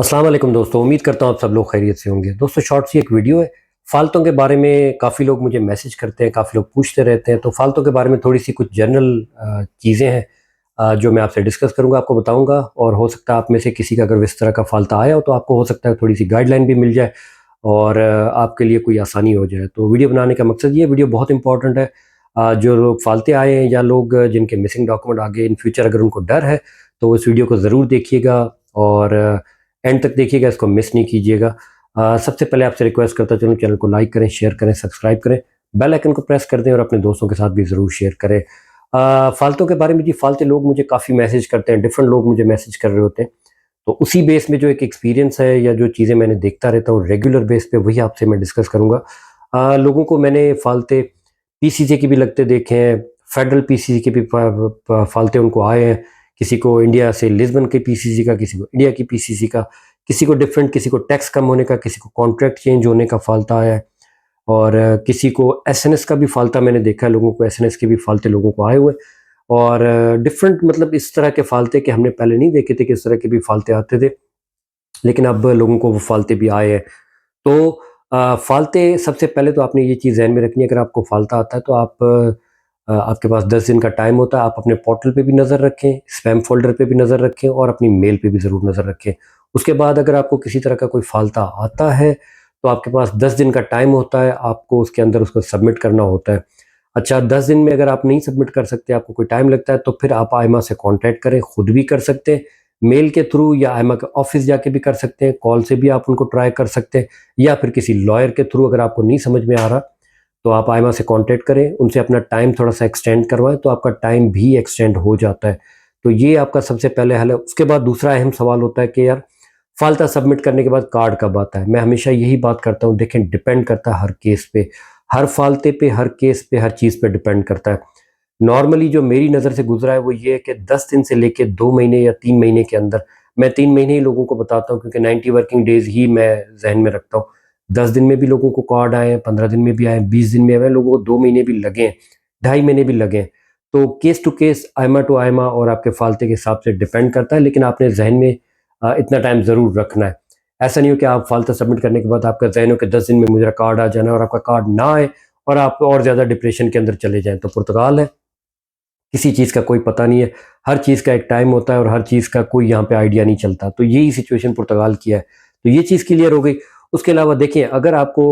अस्सलाम वालेकुम दोस्तों, उम्मीद करता हूँ आप सब लोग खैरियत से होंगे। दोस्तों शॉर्ट सी एक वीडियो है, फ़ालतू के बारे में काफ़ी लोग मुझे मैसेज करते हैं, काफ़ी लोग पूछते रहते हैं, तो फ़ालतू के बारे में थोड़ी-सी कुछ जनरल चीज़ें हैं जो मैं आपसे डिस्कस करूँगा, आपको बताऊँगा और हो सकता है आप में से किसी का अगर इस तरह का फ़ालता आया हो तो आपको हो सकता है थोड़ी-सी गाइडलाइन भी मिल जाए और आपके लिए कोई आसानी हो जाए। तो वीडियो बनाने का मकसद ये है, वीडियो बहुत इंपॉर्टेंट है। जो लोग फ़ालते आए हैं या लोग जिनके मिसिंग डॉक्यूमेंट आगे इन फ्यूचर अगर उनको डर है, तो इस वीडियो को ज़रूर देखिएगा और एंड तक देखिएगा, इसको मिस नहीं कीजिएगा। सबसे पहले आपसे रिक्वेस्ट करता चलूँ, चैनल को लाइक करें, शेयर करें, सब्सक्राइब करें, बेल आइकन को प्रेस कर दें और अपने दोस्तों के साथ भी ज़रूर शेयर करें। फ़ालतू के बारे में जी, फ़ालतू लोग मुझे काफ़ी मैसेज करते हैं, डिफरेंट लोग मुझे मैसेज कर रहे होते हैं। तो उसी बेस में जो एक एक्सपीरियंस है या जो चीज़ें मैंने देखता रहता हूँ रेगुलर बेस पे, वही आपसे मैं डिस्कस करूँगा। लोगों को मैंने फ़ालते पीसीसी के भी लगते देखे हैं, फेडरल पीसीसी के भी फ़ालते उनको आए हैं। किसी को इंडिया से लिस्बन के पीसीसी का, किसी को इंडिया की पीसीसी का, किसी को डिफरेंट, किसी को टैक्स कम होने का, किसी को कॉन्ट्रैक्ट चेंज होने का फ़ालता आया है और किसी को एसएनएस का भी फ़ालता मैंने देखा है, लोगों को एसएनएस के भी फ़ालते लोगों को आए हुए हैं और डिफरेंट मतलब इस तरह के फ़ालते कि हमने पहले नहीं देखे थे कि इस तरह के भी फ़ालते आते थे, लेकिन अब लोगों को वो फ़ालते भी आए हैं। तो फ़ालते सबसे पहले तो आपने ये चीज़ ज़हन में रखनी है, अगर आपको फ़ालता आता है तो आपके पास 10 दिन का टाइम होता है, आप अपने पोर्टल पे भी नज़र रखें, स्पैम फ़ोल्डर पे भी नज़र रखें और अपनी मेल पे भी ज़रूर नज़र रखें। उसके बाद अगर आपको किसी तरह का कोई फ़ालता आता है, तो आपके पास 10 दिन का टाइम होता है, आपको उसके अंदर उसको सबमिट करना होता है। अच्छा, 10 दिन में अगर आप नहीं सबमिट कर सकते, आपको कोई टाइम लगता है, तो फिर आप आइमा से कॉन्टैक्ट करें, खुद भी कर सकते हैं, मेल के थ्रू या आइमा के ऑफ़िस जाके भी कर सकते हैं, कॉल से भी आप उनको ट्राई कर सकते हैं या फिर किसी लॉयर के थ्रू अगर आपको नहीं समझ में आ रहा, तो आप आइमा से कॉन्टैक्ट करें, उनसे अपना टाइम थोड़ा-सा एक्सटेंड करवाएँ, तो आपका टाइम भी एक्सटेंड हो जाता है। तो ये आपका सबसे पहले हल है। उसके बाद दूसरा अहम सवाल होता है कि यार, फ़ालता सबमिट करने के बाद कार्ड कब आता है? मैं हमेशा यही बात करता हूँ, देखें डिपेंड करता है हर केस पे, हर फ़ालते पे, हर केस पे, हर चीज़ पे डिपेंड करता है। नॉर्मली जो मेरी नज़र से गुज़रा है वो ये है कि 10 दिन से लेके 2 महीने या 3 महीने के अंदर, मैं 3 महीने ही लोगों को बताता हूँ क्योंकि 90 वर्किंग डेज़ ही मैं ज़हन में रखता हूँ। 10 दिन में भी लोगों को कार्ड आए हैं, 15 दिन में भी आए हैं, 20 दिन में आए हैं, लोगों को 2 महीने भी लगे हैं, ढाई महीने भी लगे हैं। तो केस टू केस, आइमा टू आइमा और आपके फ़ालते के हिसाब से डिपेंड करता है, लेकिन आपने ज़हन में इतना टाइम ज़रूर रखना है। ऐसा नहीं हो कि आप फ़ालता सबमिट करने के बाद आपका ज़हन हो कि 10 दिन में मेरा कार्ड आ जाना है और आपका कार्ड ना आए और आप और ज़्यादा डिप्रेशन के अंदर चले जाएँ। तो पुर्तगाल है, किसी चीज़ का कोई पता नहीं है, हर चीज़ का एक टाइम होता है और हर चीज़ का कोई यहाँ पे आइडिया नहीं चलता। तो यही सिचुएशन पुर्तगाल की है। तो ये चीज़ क्लियर हो गई। उसके अलावा देखिए, अगर आपको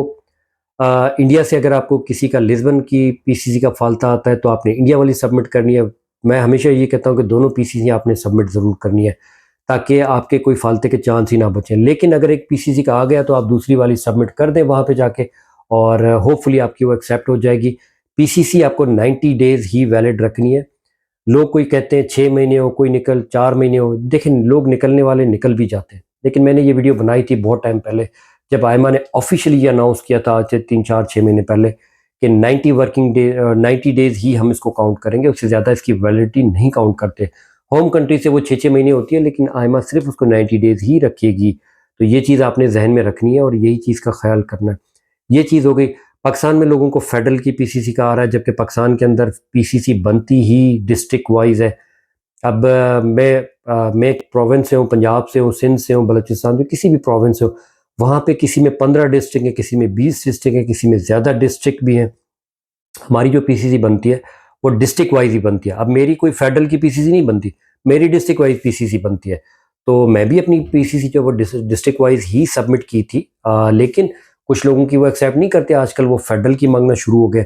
इंडिया से अगर आपको किसी का लिस्बन की पीसीसी का फ़ालता आता है, तो आपने इंडिया वाली सबमिट करनी है। मैं हमेशा ये कहता हूँ कि दोनों पीसीसी आपने सबमिट ज़रूर करनी है, ताकि आपके कोई फ़ालते के चांस ही ना बचें। लेकिन अगर एक पीसीसी का आ गया, तो आप दूसरी वाली सबमिट कर दें वहाँ पे जाके और होपफुली आपकी वो एक्सेप्ट हो जाएगी। पीसीसी आपको 90 डेज़ ही वैलिड रखनी है। लोग कोई कहते हैं 6 महीने हो, कोई निकल 4 महीने हो। देखिए, लोग निकलने वाले निकल भी जाते हैं। लेकिन मैंने ये वीडियो बनाई थी बहुत टाइम पहले, जब आइमा ने ऑफ़िशियली ये अनाउंस किया था आज से 3, 4, 6 महीने पहले कि 90 डेज़ ही हम इसको काउंट करेंगे, उससे ज़्यादा इसकी वैलिडिटी नहीं काउंट करते। होम कंट्री से वो 6-6 महीने होती है, लेकिन आइमा सिर्फ़ उसको 90 डेज़ ही रखेगी। तो ये चीज़ आपने ज़हन में रखनी है और यही चीज़ का ख़्याल करना है। ये चीज़ हो गई। पाकिस्तान में लोगों को फेडरल की पीसीसी का आ रहा है, जबकि पाकिस्तान के अंदर पीसीसी बनती ही डिस्ट्रिक्ट वाइज़ है। अब मैं एक प्रोविंस से हूँ, पंजाब से हूँ, सिंध से हूँ, बलूचिस्तान से, किसी भी प्रोविंस से हो, वहाँ पे किसी में 15 डिस्ट्रिक्ट हैं, किसी में 20 डिस्ट्रिक्ट हैं, किसी में ज़्यादा डिस्ट्रिक्ट भी हैं। हमारी जो पीसीसी बनती है, वो डिस्ट्रिक्ट वाइज़ ही बनती है। अब मेरी कोई फेडरल की पीसीसी नहीं बनती, मेरी डिस्ट्रिक्ट वाइज़ पीसीसी बनती है। तो मैं भी अपनी पीसीसी जो वो डिस्ट्रिक्ट वाइज़ ही सबमिट की थी, लेकिन कुछ लोगों की वो एक्सेप्ट नहीं करते, आजकल वो फेडरल की माँगना शुरू हो गए।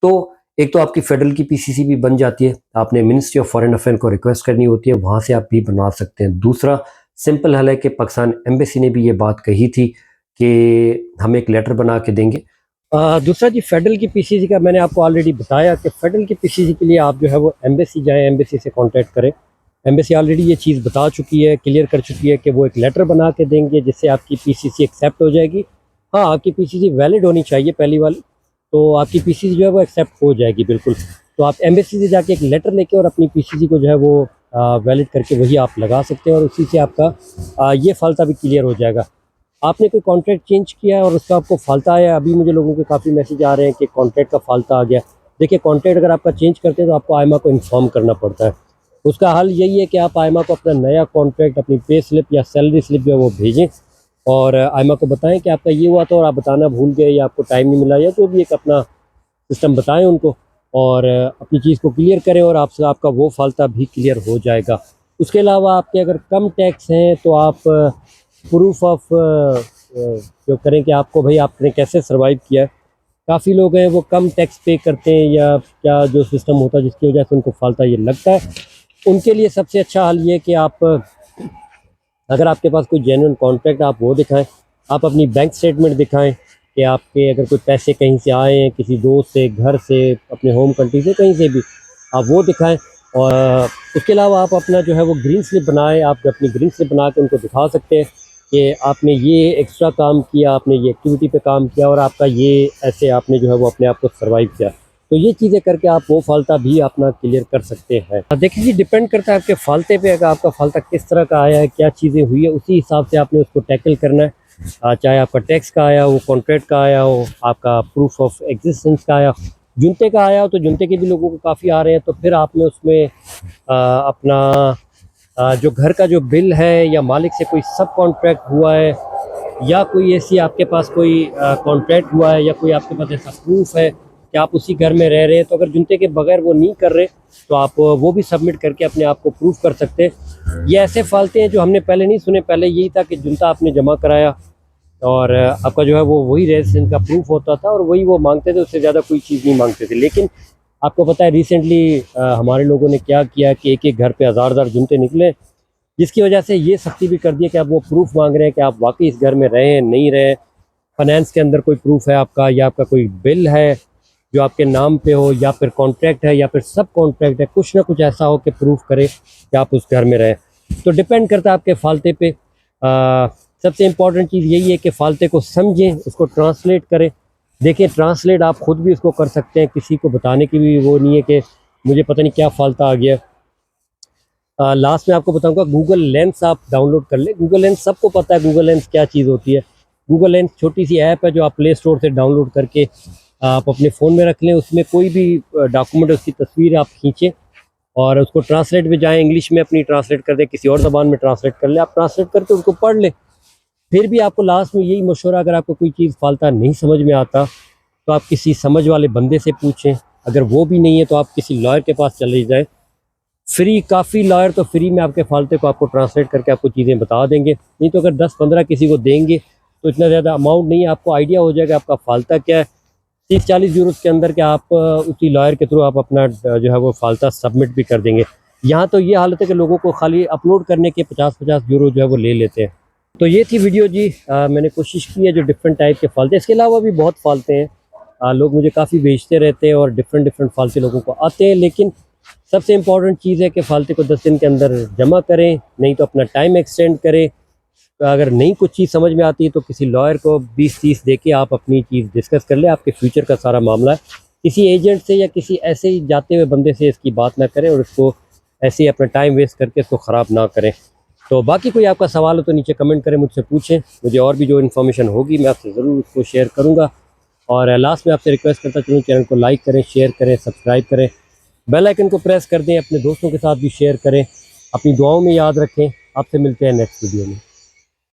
तो एक तो आपकी फेडरल की पीसीसी भी बन जाती है, आपने मिनिस्ट्री ऑफ फॉरेन अफेयर को रिक्वेस्ट करनी होती है, वहाँ से आप भी बनवा सकते हैं। दूसरा सिंपल हल है कि पाकिस्तान एम्बेसी ने भी ये बात कही थी कि हम एक लेटर बना के देंगे। दूसरा जी, फेडरल की पीसीसी का मैंने आपको ऑलरेडी बताया कि फेडरल की पीसीसी के लिए आप जो है वो एम्बेसी जाएँ, एम्बेसी से कॉन्टैक्ट करें। एम्बेसी ऑलरेडी ये चीज़ बता चुकी है, क्लियर कर चुकी है कि वो एक लेटर बना के देंगे जिससे आपकी पीसीसी एक्सेप्ट हो जाएगी। हाँ, आपकी पीसीसी वैलिड होनी चाहिए पहली वाली, तो आपकी पीसीसी जो है वो एक्सेप्ट हो जाएगी बिल्कुल। तो आप एम्बेसी से जाके एक लेटर लेके और अपनी पीसीसी को जो है वो वैलिड करके वही आप लगा सकते हैं और उसी से आपका ये फ़ालता भी क्लियर हो जाएगा। आपने कोई कॉन्ट्रैक्ट चेंज किया है और उसका आपको फ़ालता आया, अभी मुझे लोगों के काफ़ी मैसेज आ रहे हैं कि कॉन्ट्रैक्ट का फ़ालता आ गया। देखिए, कॉन्ट्रैक्ट अगर आपका चेंज करते हैं तो आपको आइमा को इन्फॉर्म करना पड़ता है। उसका हल यही है कि आप आयमा को अपना नया कॉन्ट्रैक्ट, अपनी पे स्लिप या सैलरी स्लिप जो है वो भेजें और आयमा को बताएं कि आपका ये हुआ था और आप बताना भूल गए या आपको टाइम नहीं मिला या जो भी एक अपना सिस्टम बताएं उनको और अपनी चीज़ को क्लियर करें और आपसे आपका वो फाल्ता भी क्लियर हो जाएगा। उसके अलावा आपके अगर कम टैक्स हैं तो आप प्रूफ ऑफ जो करें कि आपको भाई आपने कैसे सर्वाइव किया है। काफ़ी लोग हैं वो कम टैक्स पे करते हैं या क्या जो सिस्टम होता है जिसकी वजह से उनको फाल्ता ये लगता है। उनके लिए सबसे अच्छा हल ये कि आप अगर आपके पास कोई जेन्युइन कॉन्ट्रैक्ट आप वो दिखाएं, आप अपनी बैंक स्टेटमेंट दिखाएं कि आपके अगर कोई पैसे कहीं से आए हैं, किसी दोस्त से, घर से, अपने होम कंट्री से, कहीं से भी, आप वो दिखाएं। और उसके अलावा आप अपना जो है वो ग्रीन स्लिप बनाएं। आप अपनी ग्रीन स्लिप बना के उनको दिखा सकते हैं कि आपने ये एक्स्ट्रा काम किया, आपने ये एक्टिविटी पे काम किया और आपका ये ऐसे आपने जो है वो अपने आप को सर्वाइव किया। तो ये चीज़ें करके आप वो फाल्ता भी अपना क्लियर कर सकते हैं। देखिए जी, डिपेंड करता है आपके फाल्ते पे, अगर आपका फाल्ता किस तरह का आया है, क्या चीज़ें हुई है, उसी हिसाब से आपने उसको टैकल करना है। चाहे आपका टैक्स का आया हो, कॉन्ट्रैक्ट का आया हो, आपका प्रूफ ऑफ एग्जिस्टेंस का आया, जुनते का आया हो, तो जुनते के भी लोगों को काफ़ी आ रहे हैं, तो फिर आपने उसमें अपना जो घर का जो बिल है या मालिक से कोई सब कॉन्ट्रैक्ट हुआ है या कोई ऐसी आपके पास कोई कॉन्ट्रैक्ट हुआ है या कोई आपके पास ऐसा प्रूफ है कि आप उसी घर में रह रहे हैं, तो अगर जुनते के बगैर वो नहीं कर रहे तो आप वो भी सबमिट करके अपने आप को प्रूफ कर सकते हैं। ये ऐसे फालते हैं जो हमने पहले नहीं सुने। पहले यही था कि जुनता आपने जमा कराया और आपका जो है वो वही रेजिडेंस का प्रूफ होता था और वही वो मांगते थे, उससे ज़्यादा कोई चीज़ नहीं मांगते थे। लेकिन आपको पता है रिसेंटली हमारे लोगों ने क्या किया कि एक एक घर पे हज़ार जुनते निकले, जिसकी वजह से ये सख्ती भी कर दी है कि आप वो प्रूफ मांग रहे हैं कि आप वाकई इस घर में रहे नहीं रहे। फाइनेंस के अंदर कोई प्रूफ है आपका या आपका कोई बिल है जो आपके नाम पे हो या फिर कॉन्ट्रैक्ट है या फिर सब कॉन्ट्रैक्ट है, कुछ ना कुछ ऐसा हो कि प्रूफ करे कि आप उस घर में रहें। तो डिपेंड करता है आपके फाल्ते पे। सबसे इम्पॉर्टेंट चीज़ यही है कि फाल्ते को समझें, उसको ट्रांसलेट करें। देखिए, ट्रांसलेट आप खुद भी उसको कर सकते हैं, किसी को बताने की भी वो नहीं है कि मुझे पता नहीं क्या फाल्ता आ गया। लास्ट में आपको बताऊंगा, गूगल लेंस आप डाउनलोड कर ले। गूगल लेंस सबको पता है गूगल लेंस क्या चीज़ होती है। गूगल लेंस छोटी सी ऐप है जो आप प्ले स्टोर से डाउनलोड करके आप अपने फ़ोन में रख लें। उसमें कोई भी डॉक्यूमेंट, उसकी तस्वीर आप खींचें और उसको ट्रांसलेट में जाएँ, इंग्लिश में अपनी ट्रांसलेट कर दें, किसी और ज़बान में ट्रांसलेट कर ले, आप ट्रांसलेट करके उसको पढ़ लें। फिर भी आपको लास्ट में यही मशवरा, अगर आपको कोई चीज़ फाल्ता नहीं समझ में आता तो आप किसी समझ वाले बंदे से पूछें। अगर वो भी नहीं है तो आप किसी लॉयर के पास चले जाएं। फ्री, काफ़ी लॉयर तो फ्री में आपके फाल्ते को आपको ट्रांसलेट करके आपको चीज़ें बता देंगे। नहीं तो अगर 10-15 किसी को देंगे तो इतना ज़्यादा अमाउंट नहीं है, आपको आइडिया हो जाएगा आपका फाल्ता क्या है। 30-40 यूरो के अंदर के आप उसी लॉयर के थ्रू आप अपना जो है वो फाल्ता सबमिट भी कर देंगे। यहाँ तो ये हालत है कि लोगों को खाली अपलोड करने के 50-50 यूरो जो है वो ले लेते हैं। तो ये थी वीडियो जी। मैंने कोशिश की है जो डिफरेंट टाइप के फाल्ते, इसके अलावा भी बहुत फाल्ते हैं। लोग मुझे काफ़ी भेजते रहते हैं और डिफरेंट फाल्ते लोगों को आते हैं। लेकिन सबसे इम्पॉर्टेंट चीज़ है कि फाल्ते को 10 दिन के अंदर जमा करें, नहीं तो अपना टाइम एक्सटेंड करें। अगर नहीं कुछ चीज़ समझ में आती है तो किसी लॉयर को 20-30 दे के आप अपनी चीज़ डिस्कस कर लें। आपके फ्यूचर का सारा मामला है। किसी एजेंट से या किसी ऐसे ही जाते हुए बंदे से इसकी बात ना करें और इसको ऐसे ही अपना टाइम वेस्ट करके इसको ख़राब ना करें। तो बाकी कोई आपका सवाल हो तो नीचे कमेंट करें, मुझसे पूछें। मुझे और भी जो इन्फॉर्मेशन होगी मैं आपसे ज़रूर उसको शेयर करूँगा। और लास्ट में आपसे रिक्वेस्ट करता चलूँ, चैनल को लाइक करें, शेयर करें, सब्सक्राइब करें, बेल आइकन को प्रेस कर दें, अपने दोस्तों के साथ भी शेयर करें। अपनी दुआओं में याद रखें। आपसे मिलते हैं नेक्स्ट वीडियो में।